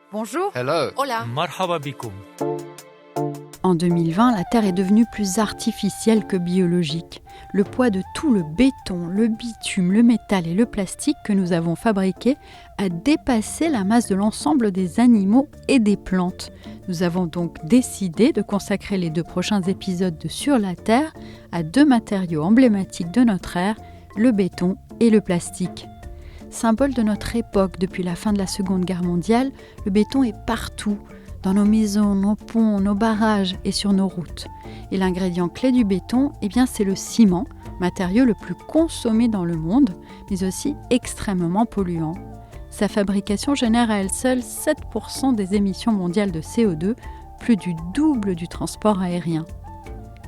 Bonjour. Hello. Hola. مرحبا بكم. En 2020, la Terre est devenue plus artificielle que biologique. Le poids de tout le béton, le bitume, le métal et le plastique que nous avons fabriqués a dépassé la masse de l'ensemble des animaux et des plantes. Nous avons donc décidé de consacrer les 2 prochains épisodes de Sur la Terre à 2 matériaux emblématiques de notre ère, le béton et le plastique. Symbole de notre époque depuis la fin de la Seconde Guerre mondiale, le béton est partout, dans nos maisons, nos ponts, nos barrages et sur nos routes. Et l'ingrédient clé du béton, c'est le ciment, matériau le plus consommé dans le monde, mais aussi extrêmement polluant. Sa fabrication génère à elle seule 7% des émissions mondiales de CO2, plus du double du transport aérien.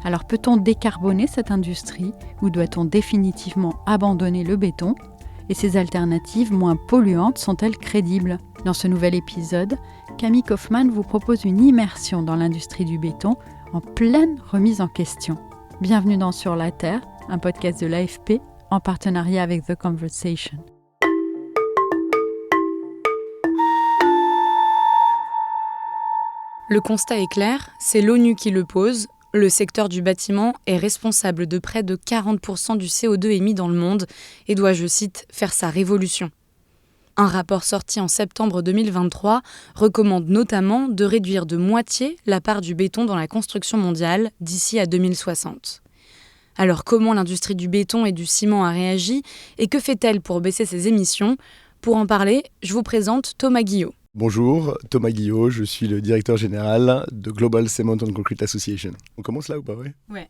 Alors peut-on décarboner cette industrie ou doit-on définitivement abandonner le béton ? Et ces alternatives moins polluantes sont-elles crédibles ? Dans ce nouvel épisode, Camille Kaufmann vous propose une immersion dans l'industrie du béton en pleine remise en question. Bienvenue dans Sur la Terre, un podcast de l'AFP en partenariat avec The Conversation. Le constat est clair, c'est l'ONU qui le pose. Le secteur du bâtiment est responsable de près de 40% du CO2 émis dans le monde et doit, je cite, faire sa révolution. Un rapport sorti en septembre 2023 recommande notamment de réduire de moitié la part du béton dans la construction mondiale d'ici à 2060. Alors comment l'industrie du béton et du ciment a réagi et que fait-elle pour baisser ses émissions ? Pour en parler, je vous présente Thomas Guillot. Bonjour, Thomas Guillot, je suis le directeur général de Global Cement and Concrete Association. On commence là ou pas, ouais ? Ouais.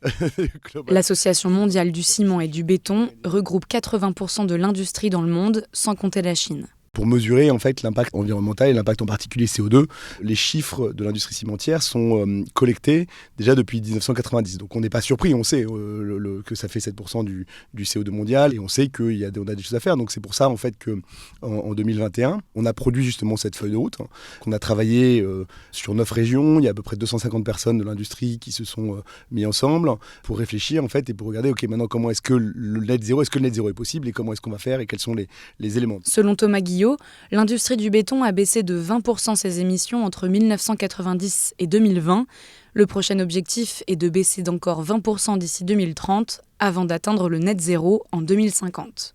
L'Association mondiale du ciment et du béton regroupe 80% de l'industrie dans le monde, sans compter la Chine. Pour mesurer en fait l'impact environnemental et l'impact en particulier CO2, les chiffres de l'industrie cimentière sont collectés déjà depuis 1990. Donc on n'est pas surpris, on sait que ça fait 7% du CO2 mondial et on sait qu'on a des choses à faire. Donc c'est pour ça en fait qu'en 2021, on a produit justement cette feuille de route, qu'on a travaillé sur 9 régions. Il y a à peu près 250 personnes de l'industrie qui se sont mis ensemble pour réfléchir en fait et pour regarder maintenant comment est-ce que le net zéro est possible et comment est-ce qu'on va faire et quels sont les éléments. Selon Thomas Guillot, l'industrie du béton a baissé de 20% ses émissions entre 1990 et 2020. Le prochain objectif est de baisser d'encore 20% d'ici 2030 avant d'atteindre le net zéro en 2050.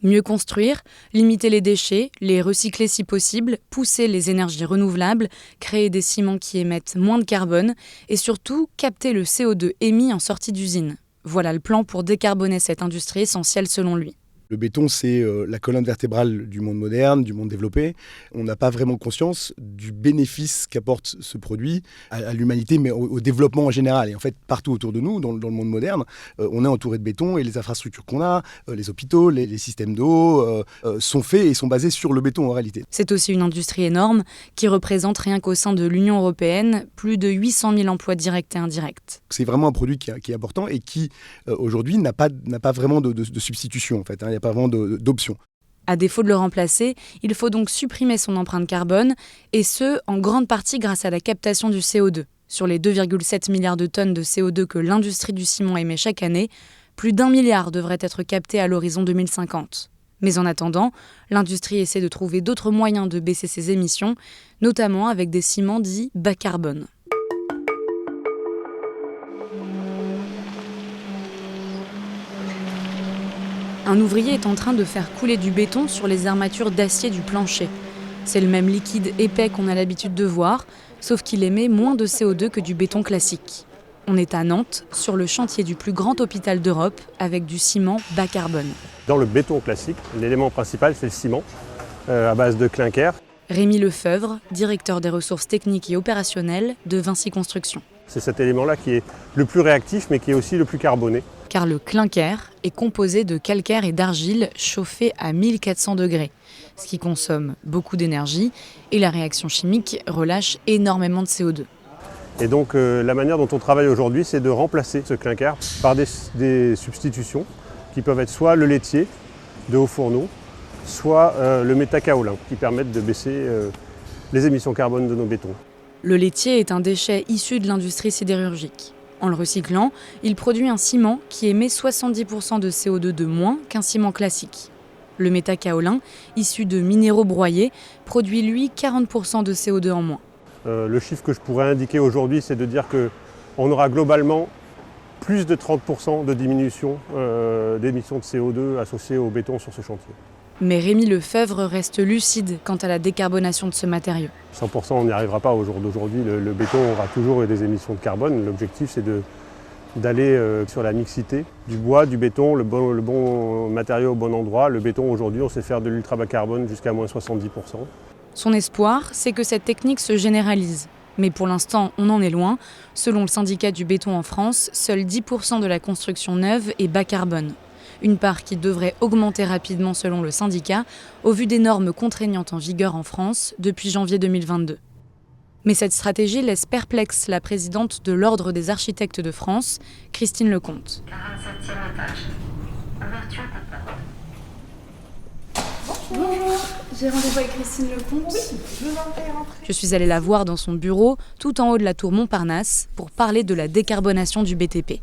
Mieux construire, limiter les déchets, les recycler si possible, pousser les énergies renouvelables, créer des ciments qui émettent moins de carbone et surtout capter le CO2 émis en sortie d'usine. Voilà le plan pour décarboner cette industrie essentielle selon lui. Le béton, c'est la colonne vertébrale du monde moderne, du monde développé. On n'a pas vraiment conscience du bénéfice qu'apporte ce produit à l'humanité, mais au développement en général. Et en fait, partout autour de nous, dans le monde moderne, on est entouré de béton et les infrastructures qu'on a, les hôpitaux, les systèmes d'eau, sont faits et sont basés sur le béton en réalité. C'est aussi une industrie énorme qui représente rien qu'au sein de l'Union européenne plus de 800 000 emplois directs et indirects. C'est vraiment un produit qui est important et qui, aujourd'hui, n'a pas vraiment de substitution en fait. Il n'y a pas vraiment d'option. À défaut de le remplacer, il faut donc supprimer son empreinte carbone, et ce, en grande partie grâce à la captation du CO2. Sur les 2,7 milliards de tonnes de CO2 que l'industrie du ciment émet chaque année, plus d'1 milliard devrait être capté à l'horizon 2050. Mais en attendant, l'industrie essaie de trouver d'autres moyens de baisser ses émissions, notamment avec des ciments dits bas carbone. Un ouvrier est en train de faire couler du béton sur les armatures d'acier du plancher. C'est le même liquide épais qu'on a l'habitude de voir, sauf qu'il émet moins de CO2 que du béton classique. On est à Nantes, sur le chantier du plus grand hôpital d'Europe, avec du ciment bas carbone. Dans le béton classique, l'élément principal, c'est le ciment, à base de clinker. Rémi Lefebvre, directeur des ressources techniques et opérationnelles de Vinci Construction. C'est cet élément-là qui est le plus réactif, mais qui est aussi le plus carboné. Car le clinker est composé de calcaire et d'argile chauffés à 1400 degrés, ce qui consomme beaucoup d'énergie et la réaction chimique relâche énormément de CO2. Et donc la manière dont on travaille aujourd'hui, c'est de remplacer ce clinker par des substitutions qui peuvent être soit le laitier de hauts fourneaux, soit le métakaolin, qui permettent de baisser les émissions carbone de nos bétons. Le laitier est un déchet issu de l'industrie sidérurgique. En le recyclant, il produit un ciment qui émet 70% de CO2 de moins qu'un ciment classique. Le métakaolin, issu de minéraux broyés, produit lui 40% de CO2 en moins. Le chiffre que je pourrais indiquer aujourd'hui, c'est de dire qu'on aura globalement plus de 30% de diminution d'émissions de CO2 associées au béton sur ce chantier. Mais Rémi Lefebvre reste lucide quant à la décarbonation de ce matériau. 100% on n'y arrivera pas au jour d'aujourd'hui. Le béton aura toujours des émissions de carbone. L'objectif c'est d'aller sur la mixité du bois, du béton, le bon matériau au bon endroit. Le béton aujourd'hui on sait faire de l'ultra bas carbone jusqu'à moins 70%. Son espoir, c'est que cette technique se généralise. Mais pour l'instant, on en est loin. Selon le syndicat du béton en France, seuls 10% de la construction neuve est bas carbone. Une part qui devrait augmenter rapidement selon le syndicat, au vu des normes contraignantes en vigueur en France depuis janvier 2022. Mais cette stratégie laisse perplexe la présidente de l'Ordre des architectes de France, Christine Lecomte. 47e étage. Ouverture des portes. Bonjour, j'ai rendez-vous avec Christine Lecomte. Oui, je vous en prie, rentrez. Je suis allée la voir dans son bureau, tout en haut de la tour Montparnasse, pour parler de la décarbonation du BTP.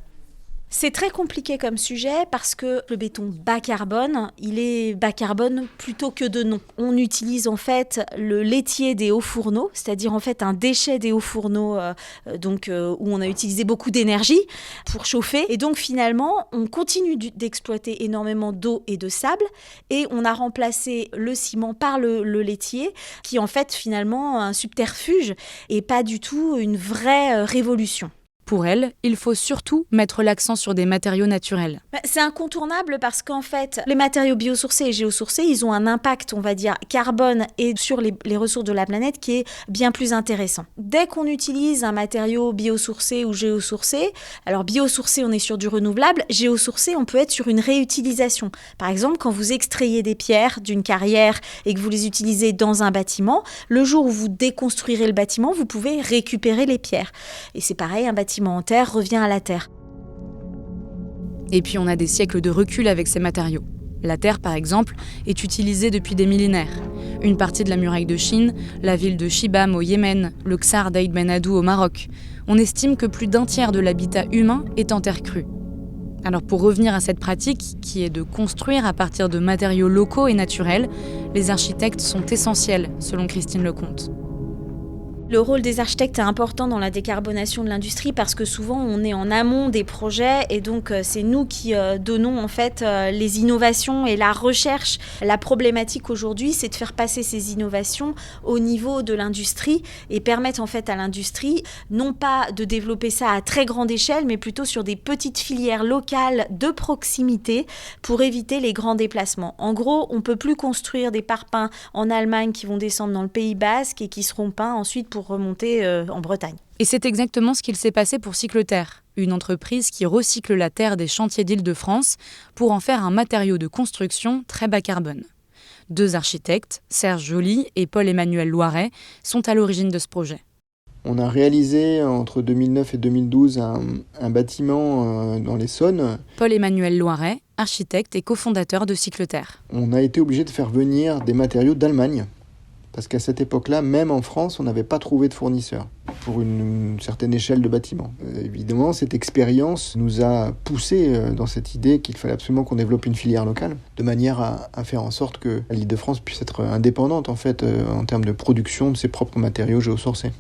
C'est très compliqué comme sujet parce que le béton bas carbone, il est bas carbone plutôt que de non. On utilise en fait le laitier des hauts fourneaux, c'est-à-dire en fait un déchet des hauts fourneaux où on a utilisé beaucoup d'énergie pour chauffer. Et donc finalement, on continue d'exploiter énormément d'eau et de sable et on a remplacé le ciment par le laitier qui est en fait finalement un subterfuge et pas du tout une vraie révolution. Pour elle, il faut surtout mettre l'accent sur des matériaux naturels. C'est incontournable parce qu'en fait, les matériaux biosourcés et géosourcés, ils ont un impact, on va dire, carbone et sur les ressources de la planète qui est bien plus intéressant. Dès qu'on utilise un matériau biosourcé ou géosourcé, alors biosourcé, on est sur du renouvelable, géosourcé, on peut être sur une réutilisation. Par exemple, quand vous extrayez des pierres d'une carrière et que vous les utilisez dans un bâtiment, le jour où vous déconstruirez le bâtiment, vous pouvez récupérer les pierres. Et c'est pareil, un bâtiment en terre revient à la terre. Et puis on a des siècles de recul avec ces matériaux. La terre, par exemple, est utilisée depuis des millénaires. Une partie de la muraille de Chine, la ville de Shibam au Yémen, le Ksar d'Aïd Ben Haddou au Maroc. On estime que plus d'un tiers de l'habitat humain est en terre crue. Alors pour revenir à cette pratique, qui est de construire à partir de matériaux locaux et naturels, les architectes sont essentiels, selon Christine Lecomte. Le rôle des architectes est important dans la décarbonation de l'industrie parce que souvent on est en amont des projets et donc c'est nous qui donnons en fait les innovations et la recherche. La problématique aujourd'hui, c'est de faire passer ces innovations au niveau de l'industrie et permettre en fait à l'industrie non pas de développer ça à très grande échelle mais plutôt sur des petites filières locales de proximité pour éviter les grands déplacements. En gros, on ne peut plus construire des parpaings en Allemagne qui vont descendre dans le Pays Basque et qui seront peints ensuite pour remonter en Bretagne. Et c'est exactement ce qu'il s'est passé pour Cycleterre, une entreprise qui recycle la terre des chantiers d'Île-de-France pour en faire un matériau de construction très bas carbone. Deux architectes, Serge Joly et Paul-Emmanuel Loiret, sont à l'origine de ce projet. On a réalisé entre 2009 et 2012 un bâtiment dans l'Essonne. Paul-Emmanuel Loiret, architecte et cofondateur de Cycleterre. On a été obligé de faire venir des matériaux d'Allemagne. Parce qu'à cette époque-là, même en France, on n'avait pas trouvé de fournisseurs pour une certaine échelle de bâtiment. Évidemment, cette expérience nous a poussé dans cette idée qu'il fallait absolument qu'on développe une filière locale, de manière à faire en sorte que l'Île-de-France puisse être indépendante en fait, en termes de production de ses propres matériaux géosourcés.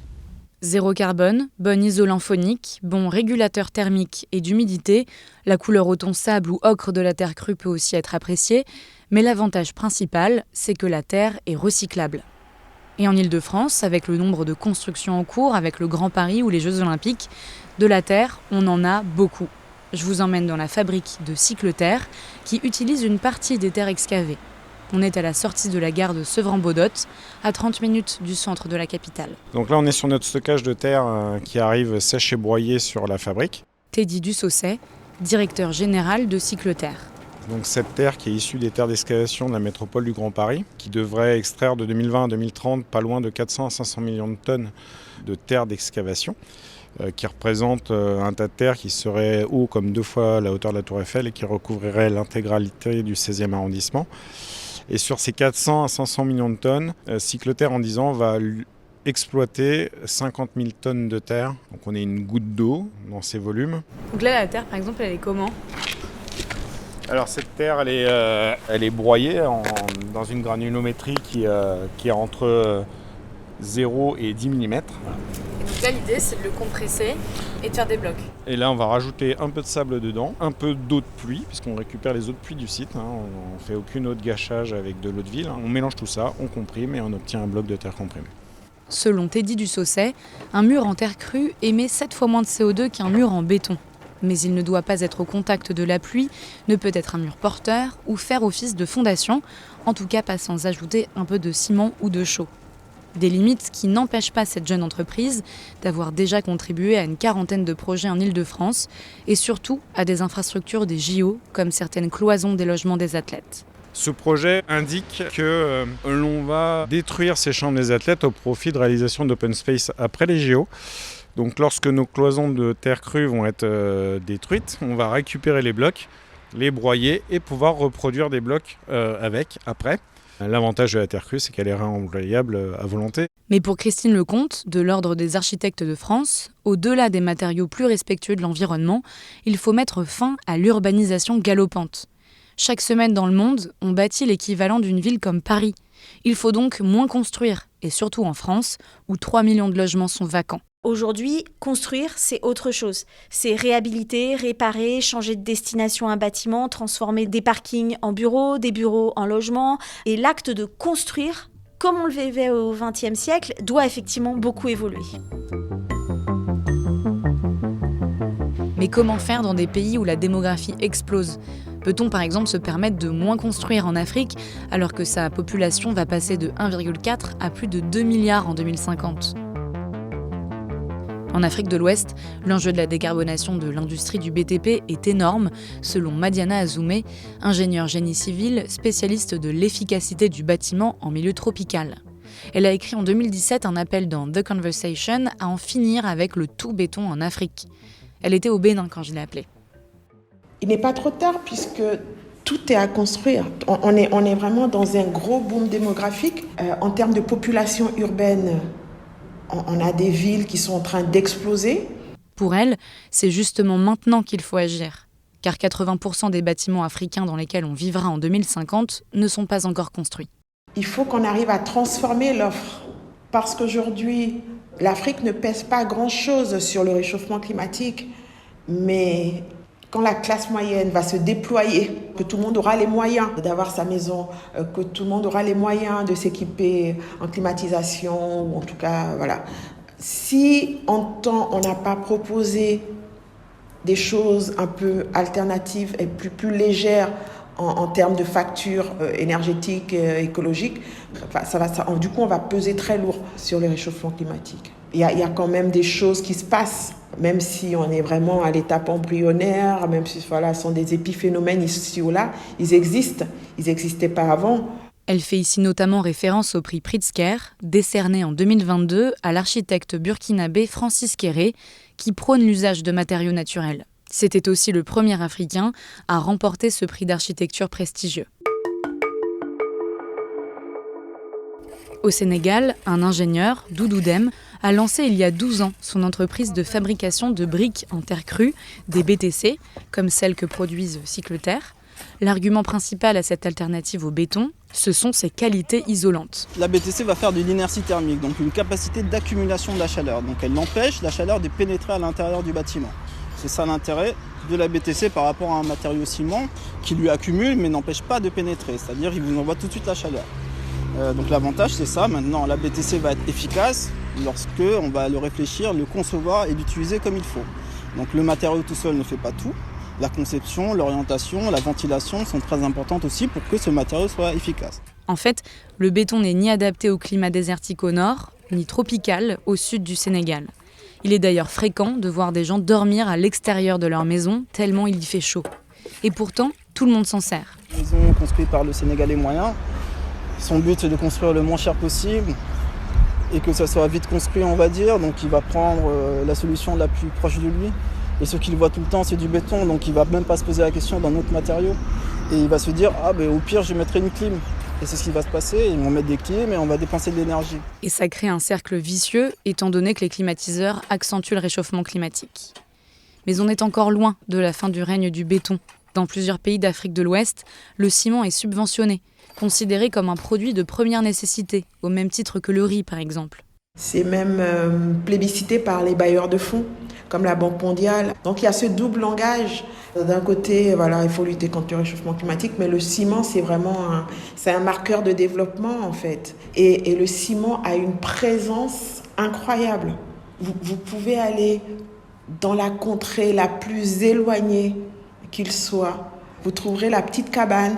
Zéro carbone, bon isolant phonique, bon régulateur thermique et d'humidité, la couleur au ton sable ou ocre de la terre crue peut aussi être appréciée, mais l'avantage principal, c'est que la terre est recyclable. Et en Île-de-France, avec le nombre de constructions en cours, avec le Grand Paris ou les Jeux Olympiques, de la terre, on en a beaucoup. Je vous emmène dans la fabrique de Cycleterre, qui utilise une partie des terres excavées. On est à la sortie de la gare de Sevran-Beaudotte, à 30 minutes du centre de la capitale. Donc là, on est sur notre stockage de terre qui arrive sèche et broyée sur la fabrique. Teddy Dussaucet, directeur général de Cycleterre. Donc cette terre qui est issue des terres d'excavation de la métropole du Grand Paris, qui devrait extraire de 2020 à 2030 pas loin de 400 à 500 millions de tonnes de terre d'excavation, qui représente un tas de terre qui serait haut comme 2 fois la hauteur de la Tour Eiffel et qui recouvrirait l'intégralité du 16e arrondissement. Et sur ces 400 à 500 millions de tonnes, Cycleterre en 10 ans va exploiter 50 000 tonnes de terre. Donc on est une goutte d'eau dans ces volumes. Donc là, la terre, par exemple, elle est comment ? Alors cette terre, elle est broyée dans une granulométrie qui est entre 0 et 10 mm. Et donc là, l'idée, c'est de le compresser et de faire des blocs. Et là, on va rajouter un peu de sable dedans, un peu d'eau de pluie, puisqu'on récupère les eaux de pluie du site. On ne fait aucune eau de gâchage avec de l'eau de ville. On mélange tout ça, on comprime et on obtient un bloc de terre comprimé. Selon Teddy Dussaucet, un mur en terre crue émet 7 fois moins de CO2 qu'un mur en béton. Mais il ne doit pas être au contact de la pluie, ne peut être un mur porteur ou faire office de fondation, en tout cas pas sans ajouter un peu de ciment ou de chaux. Des limites qui n'empêchent pas cette jeune entreprise d'avoir déjà contribué à une quarantaine de projets en Île-de-France et surtout à des infrastructures des JO, comme certaines cloisons des logements des athlètes. Ce projet indique que l'on va détruire ces chambres des athlètes au profit de réalisation d'open space après les JO. Donc lorsque nos cloisons de terre crue vont être détruites, on va récupérer les blocs, les broyer et pouvoir reproduire des blocs avec après. L'avantage de la terre crue, c'est qu'elle est réemployable à volonté. Mais pour Christine Lecomte, de l'Ordre des architectes de France, au-delà des matériaux plus respectueux de l'environnement, il faut mettre fin à l'urbanisation galopante. Chaque semaine dans le monde, on bâtit l'équivalent d'une ville comme Paris. Il faut donc moins construire, et surtout en France, où 3 millions de logements sont vacants. Aujourd'hui, construire, c'est autre chose. C'est réhabiliter, réparer, changer de destination un bâtiment, transformer des parkings en bureaux, des bureaux en logements. Et l'acte de construire, comme on le vivait au XXe siècle, doit effectivement beaucoup évoluer. Mais comment faire dans des pays où la démographie explose ? Peut-on par exemple se permettre de moins construire en Afrique alors que sa population va passer de 1,4 à plus de 2 milliards en 2050 ? En Afrique de l'Ouest, l'enjeu de la décarbonation de l'industrie du BTP est énorme, selon Madiana Azoumé, ingénieure génie civil, spécialiste de l'efficacité du bâtiment en milieu tropical. Elle a écrit en 2017 un appel dans The Conversation à en finir avec le tout béton en Afrique. Elle était au Bénin quand je l'ai appelée. Il n'est pas trop tard puisque tout est à construire. On est vraiment dans un gros boom démographique. En termes de population urbaine, on a des villes qui sont en train d'exploser. Pour elle, c'est justement maintenant qu'il faut agir. Car 80% des bâtiments africains dans lesquels on vivra en 2050 ne sont pas encore construits. Il faut qu'on arrive à transformer l'offre. Parce qu'aujourd'hui, l'Afrique ne pèse pas grand-chose sur le réchauffement climatique. Mais quand la classe moyenne va se déployer, que tout le monde aura les moyens d'avoir sa maison, que tout le monde aura les moyens de s'équiper en climatisation, ou en tout cas, voilà. Si en temps, on n'a pas proposé des choses un peu alternatives et plus légères en termes de factures énergétiques, écologiques, du coup, on va peser très lourd sur le réchauffement climatique. Il y a quand même des choses qui se passent, même si on est vraiment à l'étape embryonnaire, même si ce sont des épiphénomènes ici ou là, ils existent, ils n'existaient pas avant. Elle fait ici notamment référence au prix Pritzker, décerné en 2022 à l'architecte burkinabé Francis Kéré, qui prône l'usage de matériaux naturels. C'était aussi le premier Africain à remporter ce prix d'architecture prestigieux. Au Sénégal, un ingénieur, Doudou Dème, a lancé il y a 12 ans son entreprise de fabrication de briques en terre crue, des BTC, comme celles que produisent Cycleterre. L'argument principal à cette alternative au béton, ce sont ses qualités isolantes. La BTC va faire de l'inertie thermique, donc une capacité d'accumulation de la chaleur. Donc elle empêche la chaleur de pénétrer à l'intérieur du bâtiment. C'est ça l'intérêt de la BTC par rapport à un matériau ciment qui lui accumule mais n'empêche pas de pénétrer, c'est-à-dire qu'il vous envoie tout de suite la chaleur. Donc l'avantage c'est ça, maintenant la BTC va être efficace lorsque on va le réfléchir, le concevoir et l'utiliser comme il faut. Donc le matériau tout seul ne fait pas tout, la conception, l'orientation, la ventilation sont très importantes aussi pour que ce matériau soit efficace. En fait, le béton n'est ni adapté au climat désertique au nord, ni tropical au sud du Sénégal. Il est d'ailleurs fréquent de voir des gens dormir à l'extérieur de leur maison tellement il y fait chaud. Et pourtant, tout le monde s'en sert. Une maison construite par le Sénégalais moyen, son but c'est de construire le moins cher possible et que ça soit vite construit on va dire, donc il va prendre la solution la plus proche de lui. Et ce qu'il voit tout le temps c'est du béton, donc il va même pas se poser la question d'un autre matériau. Et il va se dire au pire je mettrai une clim. Et c'est ce qui va se passer, ils vont mettre des clims et on va dépenser de l'énergie. Et ça crée un cercle vicieux, étant donné que les climatiseurs accentuent le réchauffement climatique. Mais on est encore loin de la fin du règne du béton. Dans plusieurs pays d'Afrique de l'Ouest, le ciment est subventionné, considéré comme un produit de première nécessité, au même titre que le riz par exemple. C'est même plébiscité par les bailleurs de fonds, comme la Banque mondiale. Donc il y a ce double langage. D'un côté, voilà, il faut lutter contre le réchauffement climatique, mais le ciment, c'est vraiment un marqueur de développement, en fait. Et le ciment a une présence incroyable. Vous pouvez aller dans la contrée la plus éloignée qu'il soit. Vous trouverez la petite cabane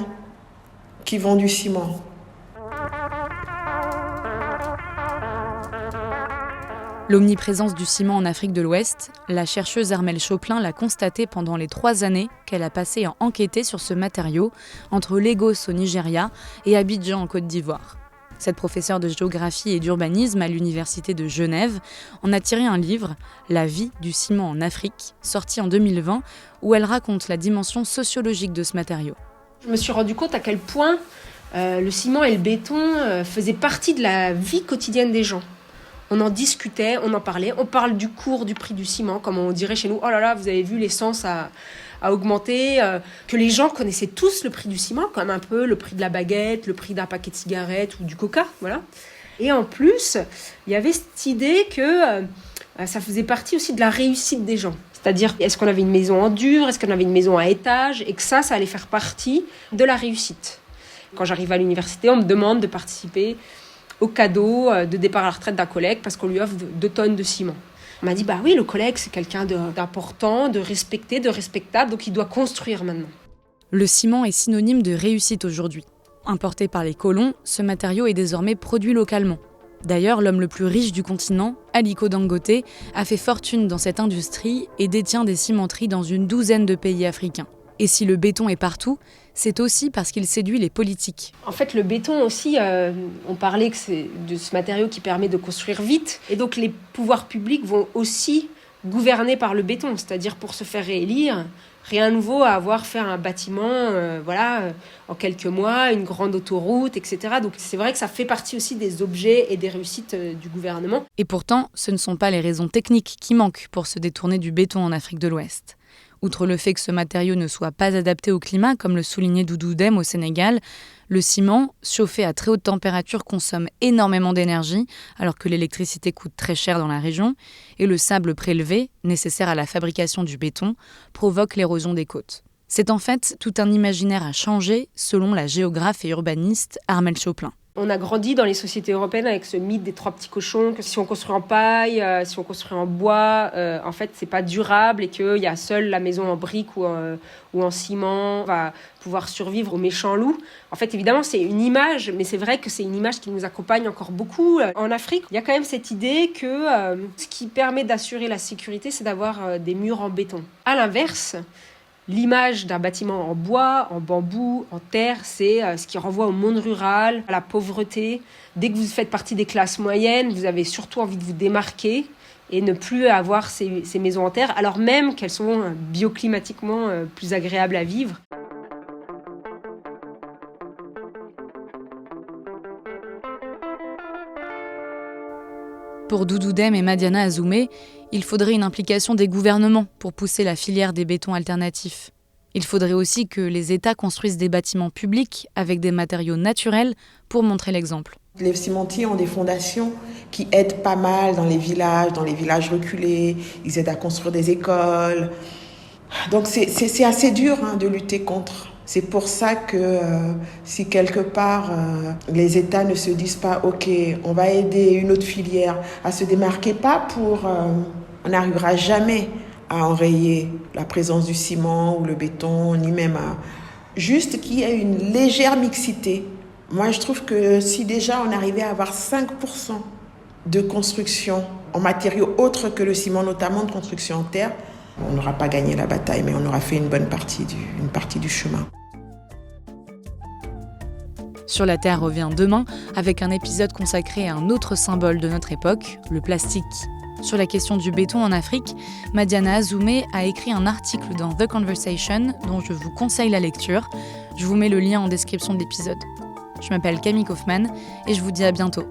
qui vend du ciment. L'omniprésence du ciment en Afrique de l'Ouest, la chercheuse Armelle Choplin l'a constatée pendant les 3 années qu'elle a passées à enquêter sur ce matériau entre Lagos au Nigeria et Abidjan en Côte d'Ivoire. Cette professeure de géographie et d'urbanisme à l'université de Genève en a tiré un livre, La vie du ciment en Afrique, sorti en 2020, où elle raconte la dimension sociologique de ce matériau. Je me suis rendu compte à quel point le ciment et le béton faisaient partie de la vie quotidienne des gens. On en discutait, on en parlait. On parle du cours du prix du ciment, comme on dirait chez nous. Oh là là, vous avez vu, l'essence a augmenté. Que les gens connaissaient tous le prix du ciment, comme un peu le prix de la baguette, le prix d'un paquet de cigarettes ou du coca. Voilà. Et en plus, il y avait cette idée que ça faisait partie aussi de la réussite des gens. C'est-à-dire, est-ce qu'on avait une maison en dur, est-ce qu'on avait une maison à étage, et que ça allait faire partie de la réussite. Quand j'arrive à l'université, on me demande de participer au cadeau de départ à la retraite d'un collègue parce qu'on lui offre 2 tonnes de ciment. On m'a dit, bah oui, le collègue, c'est quelqu'un d'important, de respecté, de respectable, donc il doit construire maintenant. Le ciment est synonyme de réussite aujourd'hui. Importé par les colons, ce matériau est désormais produit localement. D'ailleurs, l'homme le plus riche du continent, Aliko Dangote, a fait fortune dans cette industrie et détient des cimenteries dans une 12aine de pays africains. Et si le béton est partout, c'est aussi parce qu'il séduit les politiques. En fait, le béton aussi, on parlait que c'est de ce matériau qui permet de construire vite. Et donc, les pouvoirs publics vont aussi gouverner par le béton. C'est-à-dire, pour se faire réélire, rien de nouveau à avoir fait un bâtiment, en quelques mois, une grande autoroute, etc. Donc, c'est vrai que ça fait partie aussi des objets et des réussites du gouvernement. Et pourtant, ce ne sont pas les raisons techniques qui manquent pour se détourner du béton en Afrique de l'Ouest. Outre le fait que ce matériau ne soit pas adapté au climat, comme le soulignait Doudou Dème au Sénégal, le ciment, chauffé à très haute température, consomme énormément d'énergie, alors que l'électricité coûte très cher dans la région, et le sable prélevé, nécessaire à la fabrication du béton, provoque l'érosion des côtes. C'est en fait tout un imaginaire à changer, selon la géographe et urbaniste Armelle Choplin. On a grandi dans les sociétés européennes avec ce mythe des 3 petits cochons, que si on construit en paille, si on construit en bois, en fait, c'est pas durable et qu'il y a seule la maison en briques ou en ciment va pouvoir survivre aux méchants loups. En fait, évidemment, c'est une image, mais c'est vrai que c'est une image qui nous accompagne encore beaucoup. En Afrique, il y a quand même cette idée que ce qui permet d'assurer la sécurité, c'est d'avoir des murs en béton. À l'inverse, l'image d'un bâtiment en bois, en bambou, en terre, c'est ce qui renvoie au monde rural, à la pauvreté. Dès que vous faites partie des classes moyennes, vous avez surtout envie de vous démarquer et ne plus avoir ces maisons en terre, alors même qu'elles sont bioclimatiquement plus agréables à vivre. Pour Doudou Dème et Madiana Azoumé, il faudrait une implication des gouvernements pour pousser la filière des bétons alternatifs. Il faudrait aussi que les États construisent des bâtiments publics avec des matériaux naturels pour montrer l'exemple. Les cimentiers ont des fondations qui aident pas mal dans les villages reculés. Ils aident à construire des écoles. Donc c'est assez dur de lutter contre. C'est pour ça que si quelque part les États ne se disent pas « Ok, on va aider une autre filière à se démarquer », pas pour... on n'arrivera jamais à enrayer la présence du ciment ou le béton, ni même à... Juste qu'il y ait une légère mixité. Moi, je trouve que si déjà on arrivait à avoir 5% de construction en matériaux autres que le ciment, notamment de construction en terre, on n'aura pas gagné la bataille, mais on aura fait une partie du chemin. Sur la Terre revient demain avec un épisode consacré à un autre symbole de notre époque, le plastique. Sur la question du béton en Afrique, Madiana Azoumé a écrit un article dans The Conversation dont je vous conseille la lecture. Je vous mets le lien en description de l'épisode. Je m'appelle Camille Kaufmann et je vous dis à bientôt.